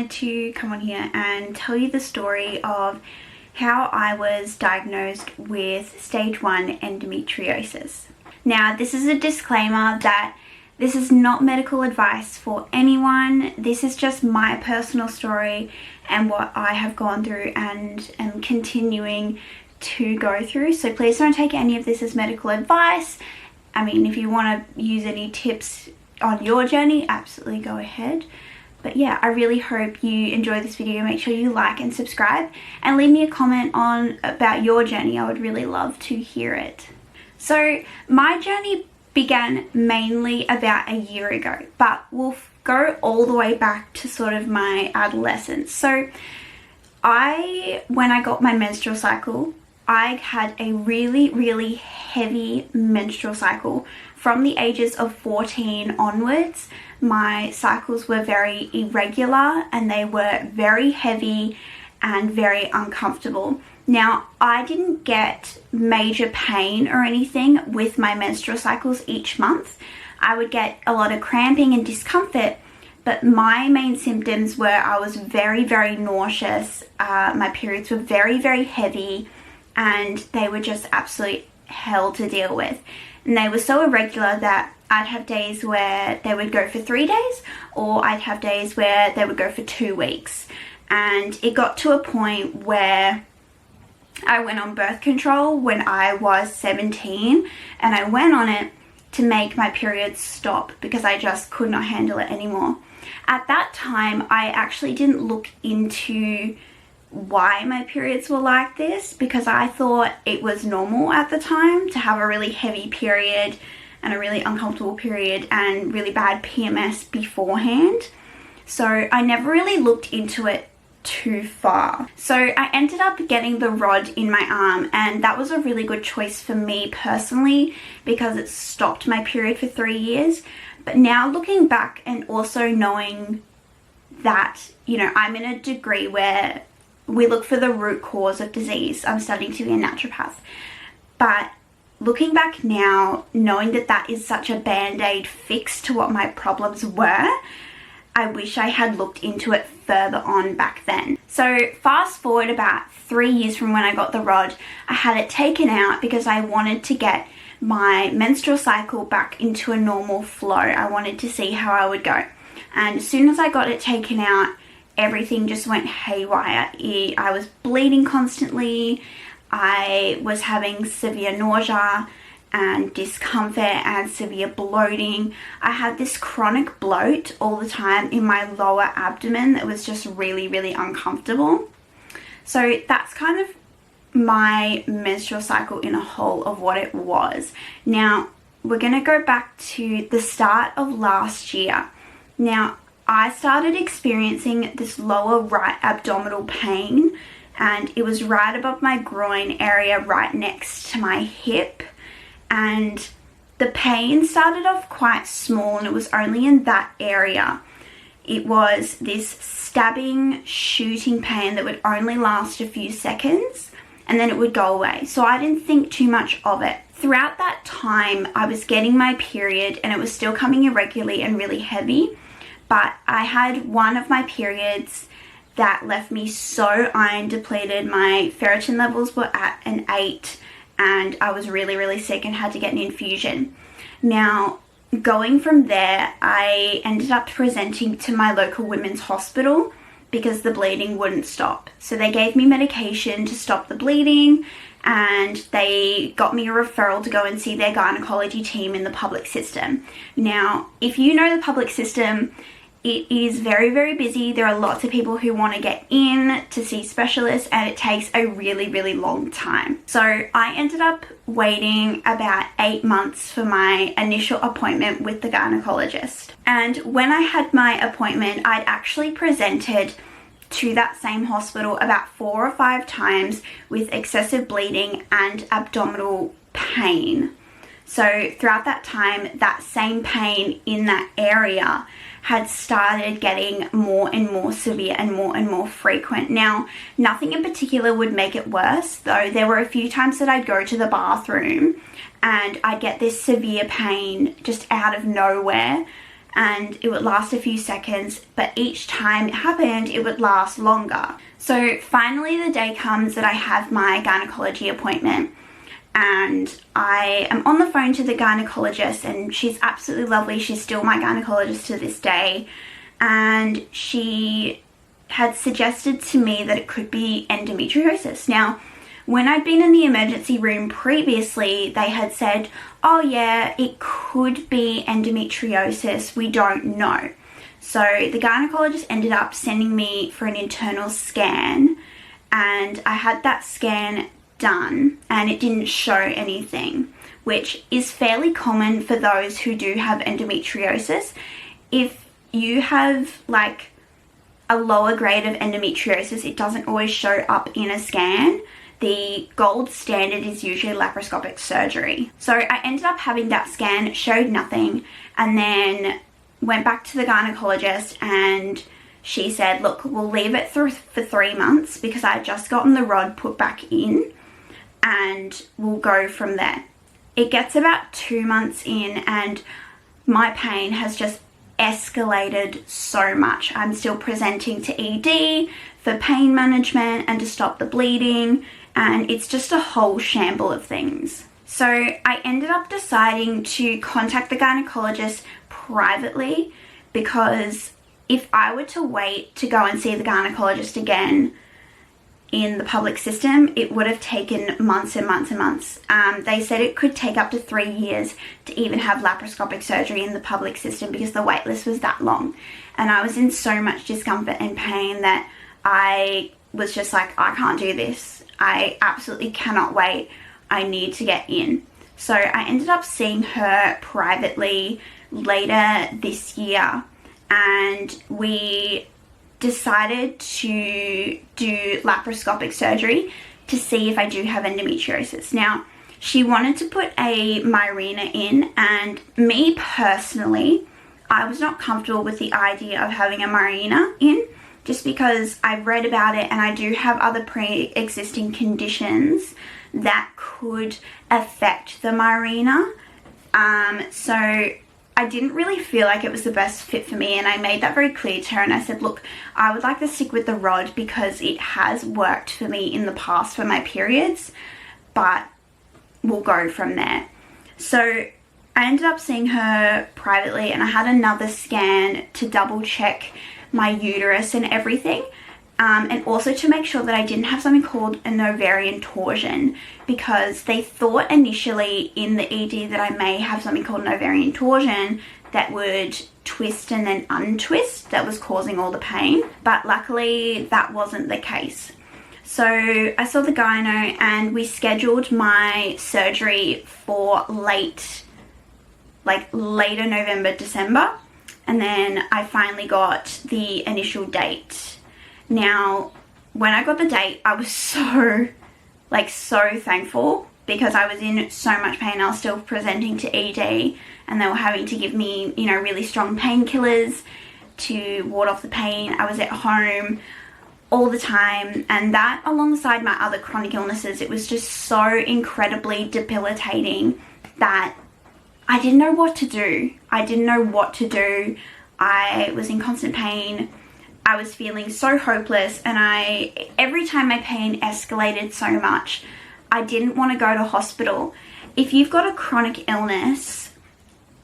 wanted to come on here and tell you the story of how I was diagnosed with stage 1 endometriosis. Now, this is a disclaimer that this is not medical advice for anyone. This is just my personal story and what I have gone through and am continuing to go through. So please don't take any of this as medical advice. I mean, if you want to use any tips on your journey, absolutely go ahead. But yeah, I really hope you enjoy this video. Make sure you like and subscribe and leave me a comment about your journey. I would really love to hear it. So my journey began mainly about a year ago, but we'll go all the way back to sort of my adolescence. So when I got my menstrual cycle, I had a really heavy menstrual cycle. From the ages of 14 onwards, my cycles were very irregular and they were very heavy and very uncomfortable. Now, I didn't get major pain or anything with my menstrual cycles each month. I would get a lot of cramping and discomfort, but my main symptoms were I was very nauseous, my periods were very heavy, and they were just absolute hell to deal with. And they were so irregular that I'd have days where they would go for 3 days, or I'd have days where they would go for 2 weeks. And it got to a point where I went on birth control when I was 17, and I went on it to make my periods stop because I just could not handle it anymore. At that time, I actually didn't look into why my periods were like this because I thought it was normal at the time to have a really heavy period and a really uncomfortable period and really bad PMS beforehand. So I never really looked into it too far. So I ended up getting the rod in my arm, and that was a really good choice for me personally because it stopped my period for 3 years. But now looking back and also knowing that, you know, I'm in a degree where we look for the root cause of disease. I'm studying to be a naturopath. But looking back now, knowing that that is such a band-aid fix to what my problems were, I wish I had looked into it further on back then. So fast forward about 3 years from when I got the rod, I had it taken out because I wanted to get my menstrual cycle back into a normal flow. I wanted to see how I would go. And as soon as I got it taken out, everything just went haywire. I was bleeding constantly. I was having severe nausea and discomfort and severe bloating. I had this chronic bloat all the time in my lower abdomen that was just really uncomfortable. So that's kind of my menstrual cycle in a whole of what it was. Now, we're going to go back to the start of last year. Now, I started experiencing this lower right abdominal pain, and it was right above my groin area, right next to my hip. And the pain started off quite small, and it was only in that area. It was this stabbing, shooting pain that would only last a few seconds, and then it would go away. So I didn't think too much of it. Throughout that time, I was getting my period, and it was still coming irregularly and really heavy. But I had one of my periods that left me so iron depleted. My ferritin levels were at an 8, and I was really sick and had to get an infusion. Now, going from there, I ended up presenting to my local women's hospital because the bleeding wouldn't stop. So they gave me medication to stop the bleeding, and they got me a referral to go and see their gynecology team in the public system. Now, if you know the public system, it is very busy. There are lots of people who want to get in to see specialists, and it takes a really long time. So I ended up waiting about 8 months for my initial appointment with the gynecologist. And when I had my appointment, I'd actually presented to that same hospital about 4 or 5 times with excessive bleeding and abdominal pain. So throughout that time, that same pain in that area had started getting more and more severe and more frequent. Now, nothing in particular would make it worse, though there were a few times that I'd go to the bathroom and I'd get this severe pain just out of nowhere, and it would last a few seconds, but each time it happened, it would last longer. So finally the day comes that I have my gynecology appointment, and I am on the phone to the gynecologist, and she's absolutely lovely. She's still my gynecologist to this day, and she had suggested to me that it could be endometriosis. Now, when I'd been in the emergency room previously, they had said, oh yeah, it could be endometriosis, we don't know. So the gynecologist ended up sending me for an internal scan, and I had that scan done and it didn't show anything, which is fairly common for those who do have endometriosis. If you have like a lower grade of endometriosis, it doesn't always show up in a scan. The gold standard is usually laparoscopic surgery. So I ended up having that scan, showed nothing, and then went back to the gynecologist, and she said, look, we'll leave it for 3 months because I had just gotten the rod put back in, and we'll go from there. It gets about 2 months in and my pain has just escalated so much. I'm still presenting to ED for pain management and to stop the bleeding, and it's just a whole shamble of things. So I ended up deciding to contact the gynecologist privately, because if I were to wait to go and see the gynecologist again in the public system, it would have taken months and months and months. They said it could take up to 3 years to even have laparoscopic surgery in the public system because the wait list was that long. And I was in so much discomfort and pain that I was just like, I can't do this. I absolutely cannot wait. I need to get in. So I ended up seeing her privately later this year, and we decided to do laparoscopic surgery to see if I do have endometriosis. Now, she wanted to put a Mirena in, and me personally, I was not comfortable with the idea of having a Mirena in, just because I've read about it and I do have other pre-existing conditions that could affect the Mirena. So I didn't really feel like it was the best fit for me, and I made that very clear to her, and I said, look, I would like to stick with the rod because it has worked for me in the past for my periods, but we'll go from there. So I ended up seeing her privately, and I had another scan to double check my uterus and everything, and also to make sure that I didn't have something called an ovarian torsion, because they thought initially in the ED that I may have something called an ovarian torsion that would twist and then untwist, that was causing all the pain, but luckily that wasn't the case. So I saw the gyno and we scheduled my surgery for later November, December, and then I finally got the initial date. Now, when I got the date, I was so thankful, because I was in so much pain. I was still presenting to ED, and they were having to give me, really strong painkillers to ward off the pain. I was at home all the time, and that alongside my other chronic illnesses, it was just so incredibly debilitating that I didn't know what to do. I was in constant pain. I was feeling so hopeless, and every time my pain escalated so much, I didn't want to go to hospital. If you've got a chronic illness,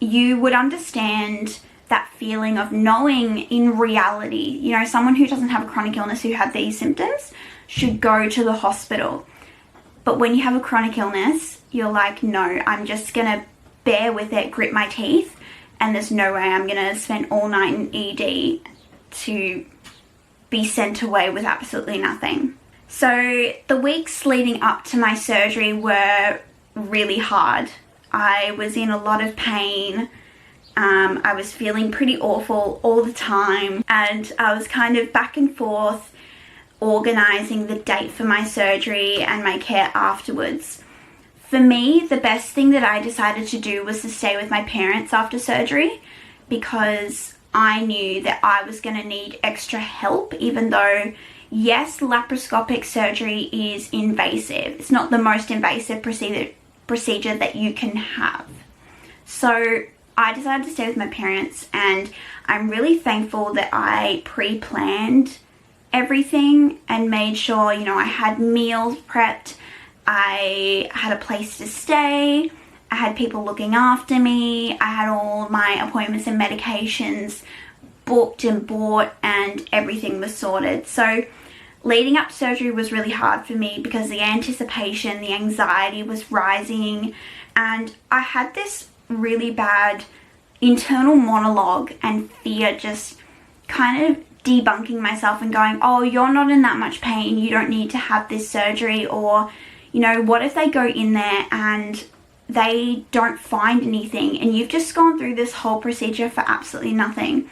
you would understand that feeling of knowing in reality, someone who doesn't have a chronic illness who had these symptoms should go to the hospital. But when you have a chronic illness, you're like, no, I'm just going to bear with it, grit my teeth, and there's no way I'm going to spend all night in ED to be sent away with absolutely nothing. So the weeks leading up to my surgery were really hard. I was in a lot of pain. I was feeling pretty awful all the time, and I was kind of back and forth organizing the date for my surgery and my care afterwards. For me, the best thing that I decided to do was to stay with my parents after surgery, because I knew that I was going to need extra help, even though, yes, laparoscopic surgery is invasive. It's not the most invasive procedure that you can have. So I decided to stay with my parents, and I'm really thankful that I pre-planned everything and made sure, you know, I had meals prepped, I had a place to stay, I had people looking after me, I had all my appointments and medications booked and bought, and everything was sorted. So leading up to surgery was really hard for me because the anticipation, the anxiety was rising, and I had this really bad internal monologue and fear just kind of debunking myself and going, oh, you're not in that much pain, you don't need to have this surgery. Or, you know, what if they go in there and they don't find anything and you've just gone through this whole procedure for absolutely nothing.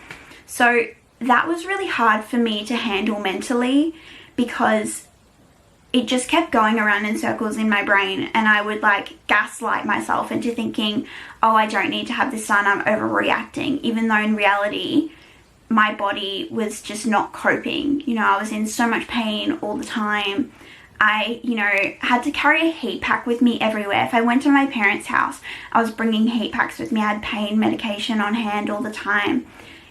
So that was really hard for me to handle mentally, because it just kept going around in circles in my brain, and I would like gaslight myself into thinking, oh, I don't need to have this done, I'm overreacting, even though in reality my body was just not coping. You know, I was in so much pain all the time. I, you know, had to carry a heat pack with me everywhere. If I went to my parents' house, I was bringing heat packs with me. I had pain medication on hand all the time.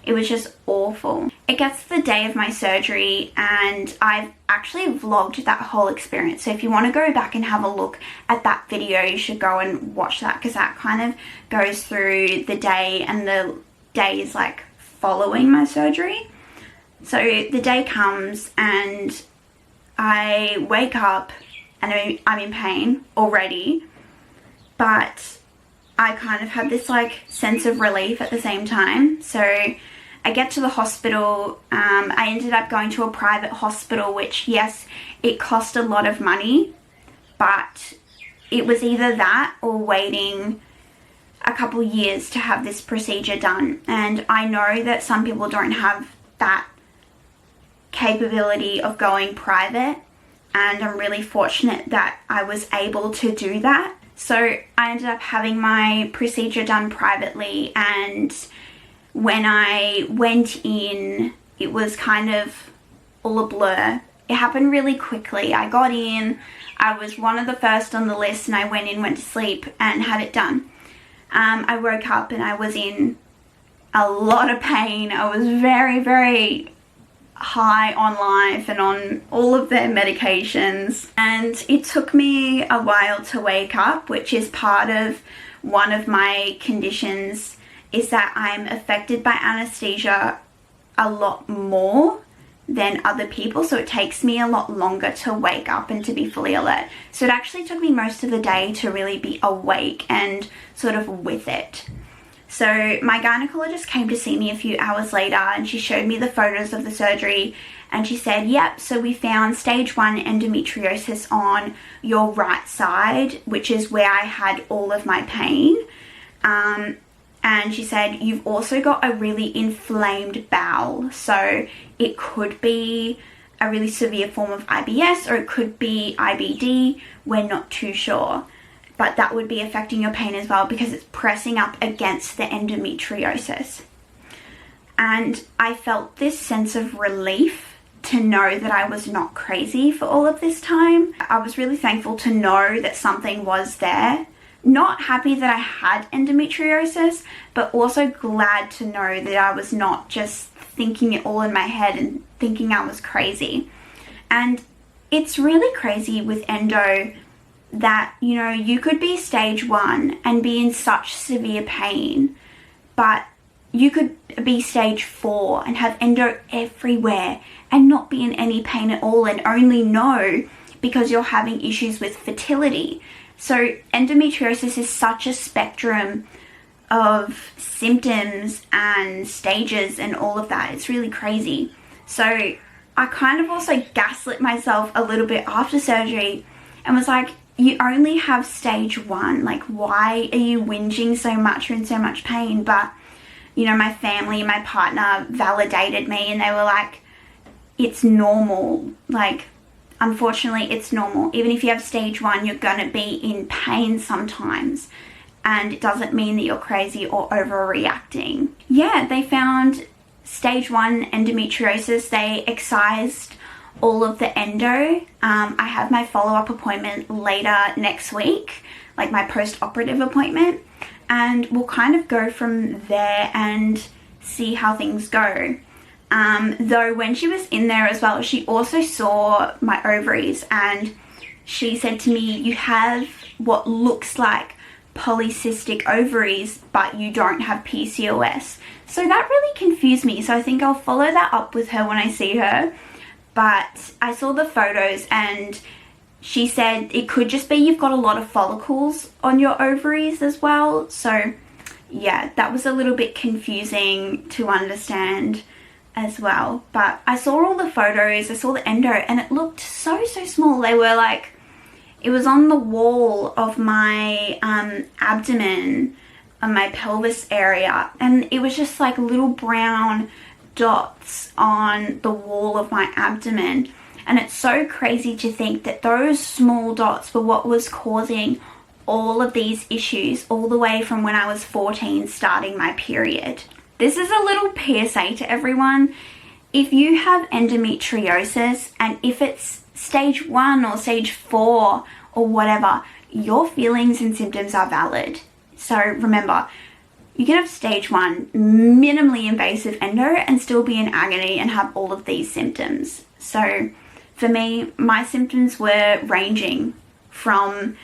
It was just awful. It gets to the day of my surgery, and I've actually vlogged that whole experience. So if you want to go back and have a look at that video, you should go and watch that, because that kind of goes through the day and the days like following my surgery. So the day comes and I wake up and I'm in pain already, but I kind of had this like sense of relief at the same time. So I get to the hospital. I ended up going to a private hospital, which, yes, it cost a lot of money, but it was either that or waiting a couple years to have this procedure done. And I know that some people don't have that capability of going private, and I'm really fortunate that I was able to do that. So I ended up having my procedure done privately, and when I went in, it was kind of all a blur. It happened really quickly. I got in, I was one of the first on the list, and I went in, went to sleep, and had it done. I woke up and I was in a lot of pain. I was very, very high on life and on all of their medications, and it took me a while to wake up, which is part of one of my conditions, is that I'm affected by anesthesia a lot more than other people, so it takes me a lot longer to wake up and to be fully alert. So it actually took me most of the day to really be awake and sort of with it. So my gynecologist came to see me a few hours later, and she showed me the photos of the surgery, and she said, yep, so we found stage 1 endometriosis on your right side, which is where I had all of my pain. And she said, you've also got a really inflamed bowel, so it could be a really severe form of IBS, or it could be IBD, we're not too sure. But that would be affecting your pain as well, because it's pressing up against the endometriosis. And I felt this sense of relief to know that I was not crazy for all of this time. I was really thankful to know that something was there. Not happy that I had endometriosis, but also glad to know that I was not just thinking it all in my head and thinking I was crazy. And it's really crazy with endo that, you know, you could be stage 1 and be in such severe pain, but you could be stage 4 and have endo everywhere and not be in any pain at all, and only know because you're having issues with fertility. So endometriosis is such a spectrum of symptoms and stages and all of that. It's really crazy. So I kind of also gaslit myself a little bit after surgery and was like, you only have stage 1. Like, why are you whinging so much or in so much pain? But, you know, my family, my partner validated me, and they were like, it's normal. Like, unfortunately, it's normal. Even if you have stage 1, you're going to be in pain sometimes. And it doesn't mean that you're crazy or overreacting. Yeah, they found stage 1 endometriosis. They excised all of the endo. I have my follow-up appointment later next week, like my post-operative appointment. and we'll kind of go from there and see how things go. Though when she was in there as well, she also saw my ovaries, and she said to me, you have what looks like polycystic ovaries, but you don't have PCOS. So that really confused me. So I think I'll follow that up with her when I see her. But I saw the photos and she said it could just be you've got a lot of follicles on your ovaries as well. So yeah, that was a little bit confusing to understand as well. But I saw all the photos, I saw the endo, and it looked so small. They were like, it was on the wall of my abdomen, on my pelvis area, and it was just like little brown dots on the wall of my abdomen. And it's so crazy to think that those small dots were what was causing all of these issues all the way from when I was 14, starting my period. This is a little PSA to everyone. If you have endometriosis, and if it's stage 1 or stage 4 or whatever, your feelings and symptoms are valid. So remember, you can have stage 1 minimally invasive endo and still be in agony and have all of these symptoms. So for me, my symptoms were ranging from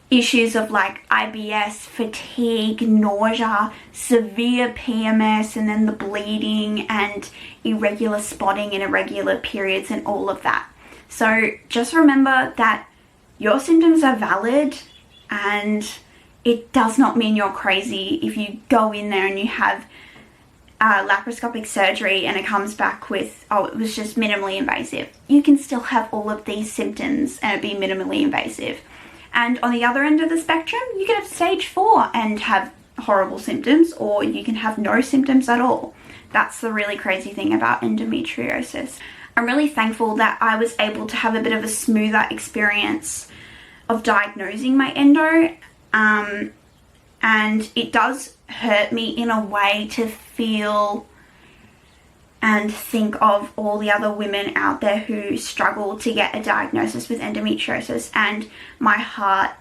issues of like IBS, fatigue, nausea, severe PMS, and then the bleeding and irregular spotting and irregular periods and all of that. So just remember that your symptoms are valid, and it does not mean you're crazy if you go in there and you have laparoscopic surgery and it comes back with, oh, it was just minimally invasive. You can still have all of these symptoms and it be minimally invasive. And on the other end of the spectrum, you can have stage 4 and have horrible symptoms, or you can have no symptoms at all. That's the really crazy thing about endometriosis. I'm really thankful that I was able to have a bit of a smoother experience of diagnosing my endo. And it does hurt me in a way to feel and think of all the other women out there who struggle to get a diagnosis with endometriosis, and my heart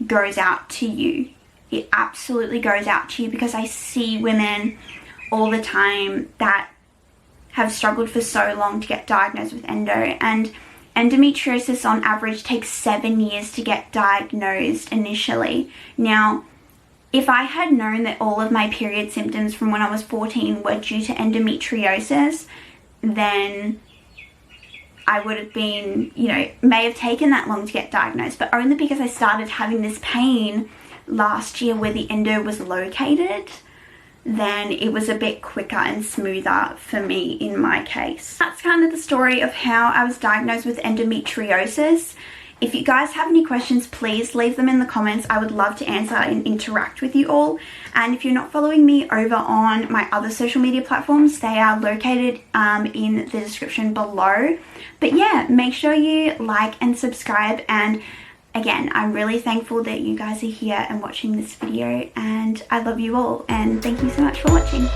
goes out to you. It absolutely goes out to you, because I see women all the time that have struggled for so long to get diagnosed with endo, and endometriosis on average takes 7 years to get diagnosed initially. Now, if I had known that all of my period symptoms from when I was 14 were due to endometriosis, then I would have been, may have taken that long to get diagnosed, but only because I started having this pain last year where the endo was located, then it was a bit quicker and smoother for me in my case. That's kind of the story of how I was diagnosed with endometriosis. If you guys have any questions, please leave them in the comments. I would love to answer and interact with you all. And if you're not following me over on my other social media platforms, they are located in the description below. But yeah, make sure you like and subscribe. And again, I'm really thankful that you guys are here and watching this video, and I love you all, and thank you so much for watching.